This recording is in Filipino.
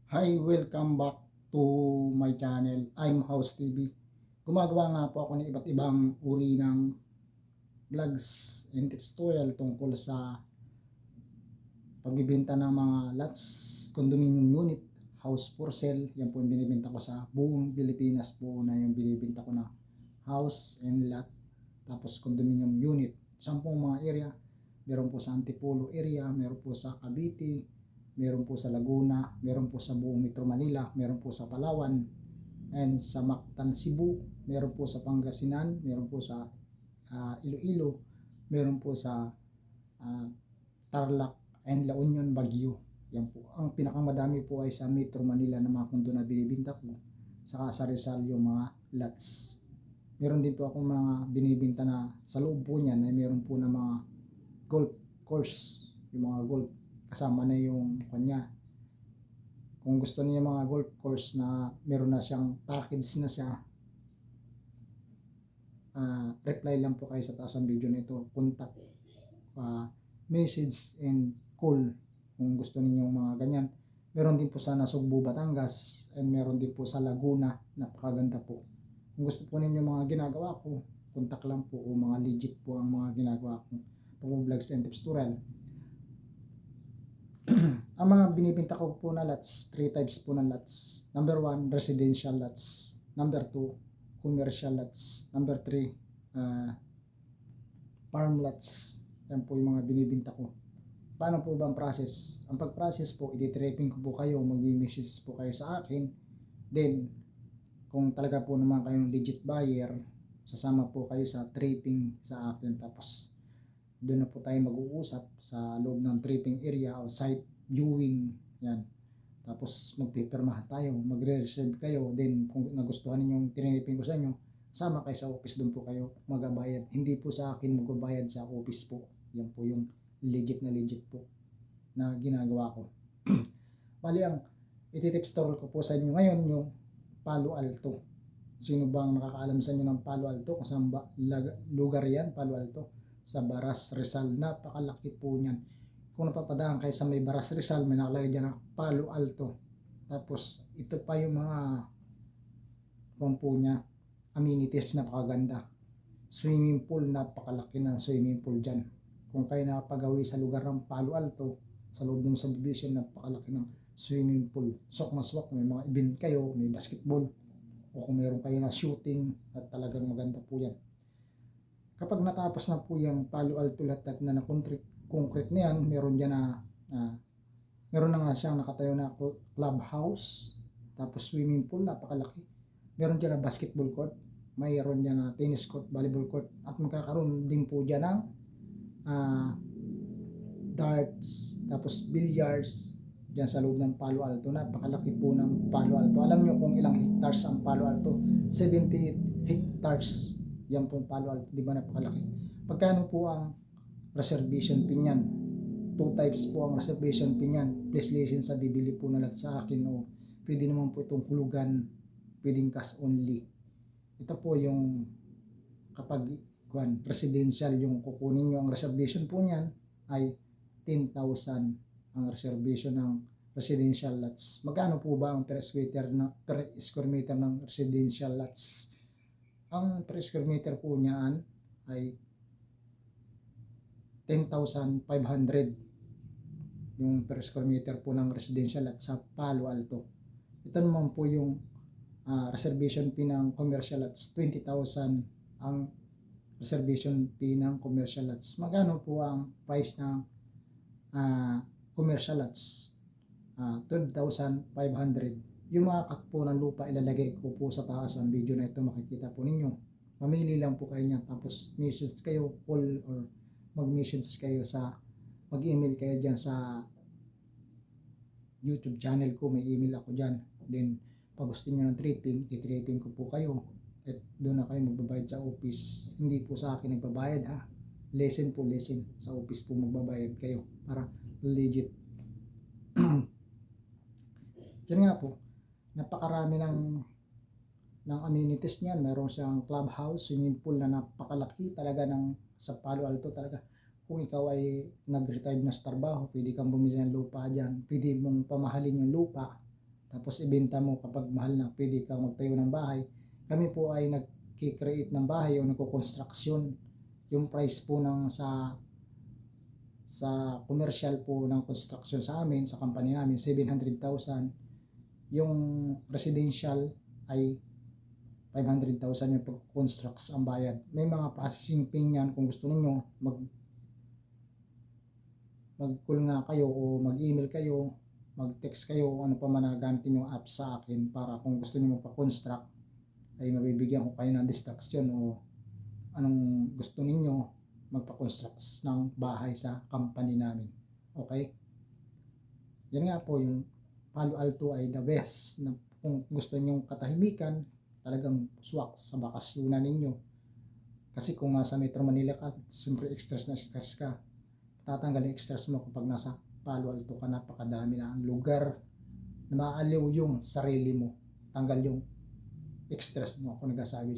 Hi, welcome back to my channel. I'm House TV. Gumagawa nga po ako ng iba't ibang uri ng vlogs and tutorial tungkol sa pagbibenta ng mga lots, condominium unit, house for sale. Yan po yung binibenta ko sa buong Pilipinas po na yung binibenta ko na house and lot. Tapos condominium unit. 10 mga area. Meron po sa Antipolo area, meron po sa Cavite, meron po sa Laguna, meron po sa buong Metro Manila, meron po sa Palawan, and sa Mactan, Cebu, meron po sa Pangasinan, meron po sa Iloilo, meron po sa Tarlac and La Union, Baguio. Yan po. Ang pinakamadami po ay sa Metro Manila na mga kondo na binibenta ko. Saka sa Rizal yung mga lots. Meron din po akong mga binibenta na sa loob po niyan ay meron po na mga golf course, yung mga golf kasama na yung kanya. Kung gusto niya mga golf course na meron na siyang package na siya, reply lang po kayo sa taas ng video na ito, contact, message and call kung gusto niyo mga ganyan. Meron din po sa Nasugbu, Batangas, and meron din po sa Laguna, napakaganda po. Kung gusto po ninyo mga ginagawa ko, contact lang po, o mga legit po ang mga ginagawa ko pag-vlogs and tips tutorial. Ang mga binibenta ko po na lots, 3 types po ng lots. Number 1, residential lots. Number 2, commercial lots. Number 3, farm lots. Yan po yung mga binibenta ko. Paano po ba ang process? Ang pag-process po, i-tripping ko po kayo, mag-message po kayo sa akin. Then, kung talaga po naman kayong legit buyer, sasama po kayo sa tripping sa akin. Tapos, doon na po tayo mag-uusap sa loob ng tripping area o site viewing. Yan. Tapos magpipirmahan tayo, magre-reserve kayo. Then kung nagustuhan niyo yung tinitipin ko sa inyo, sama kayo sa office, doon po kayo magabayad. Hindi po sa akin magbabayad sa office po. Yan po yung legit po na ginagawa ko. Bali, ang ititips ko po sa inyo ngayon yung Palo Alto. Sino bang nakakaalam sa inyo ng Palo Alto? Kung saan ba lugar yan, Palo Alto? Sa Baras, Rizal. Napakalaki po niyan. Kung napapadaan kayo sa may Baras, Rizal, may nakalagay dyan ng Palo Alto. Tapos ito pa yung mga po niya, amenities, napakaganda. Swimming pool, napakalaki ng swimming pool dyan. Kung kayo nakapagawi sa lugar ng Palo Alto, sa loob ng subdivision, napakalaki ng swimming pool. Sok na swak, may mga event kayo, may basketball, o kung meron kayo na shooting, at talagang maganda po yan. Kapag natapos na po yung Palo Alto lahat na concrete na yan, meron dyan na meron na nga siyang nakatayo na clubhouse, tapos swimming pool, napakalaki. Meron dyan na basketball court, mayroon dyan na tennis court, volleyball court, at magkakaroon din po dyan ng darts, tapos billiards dyan sa loob ng Palo Alto. Napakalaki po ng Palo Alto. Alam nyo kung ilang hectares ang Palo Alto? 70 hectares yan pong Palo Alto, di ba napakalaki? Pagkano po ang reservation fee niyan? 2 types po ang reservation fee niyan. Please listen sa bibili po na lahat sa akin, o pwede naman po itong hulugan, pwedeng cash only. Ito po yung kapag residential yung kukunin nyo, ang reservation po niyan ay 10,000 ang reservation ng residential lots. Magkano po ba ang per square meter ng residential lots? Ang per square meter po niyan ay 10,500 yung per square meter po ng residential lot sa Palo Alto. Ito naman po yung reservation fee ng commercial lots, 20,000 ang reservation fee ng commercial lots. Magkano po ang price ng commercial lots? 12,500. Yung mga cut po ng lupa, ilalagay ko po sa taas ng video na ito, makikita po ninyo. Mamili lang po kayo niya, tapos message kayo, call, or mag-message kayo mag-email kayo dyan sa YouTube channel ko, may email ako dyan. Then pag gusto niyo ng tripping, i-tripping ko po kayo, at doon na kayo magbabayad sa office. Hindi po sa akin nagbabayad, ha. Listen sa office po magbabayad kayo para legit. Yan nga po, napakarami ng amenities niyan. Meron siyang clubhouse, swimming pool na napakalaki talaga sa Palo Alto talaga. Kung ikaw ay nag-retired na sa trabaho, pwede kang bumili ng lupa dyan. Pwede mong pamahalin yung lupa. tapos ibenta mo kapag mahal na, pwede kang magtayo ng bahay. Kami po ay nagki-create ng bahay o nagko-construction. Yung price po ng sa commercial po ng construction sa amin, sa company namin, 700,000. Yung residential ay 500,000 yung pag-construct ang bayad. May mga processing fee yan kung gusto niyo mag-call nga kayo o mag-email kayo, mag-text kayo, ano pa man na gamitin yung app sa akin para kung gusto niyo magpa-construct ay mabibigyan ko kayo ng distraction o anong gusto ninyo magpa-construct ng bahay sa company namin. Okay? Yan nga po, yung Palo Alto ay the best na kung gusto niyo katahimikan, talagang swak sa bakasyonan ninyo. Kasi kung nasa Metro Manila ka, siyempre stress ka. Tatanggal yung stress mo kapag nasa Palo Alto ka, napakadami na ang lugar na maaliw yung sarili mo. Tanggal yung stress mo, ako nagsasabi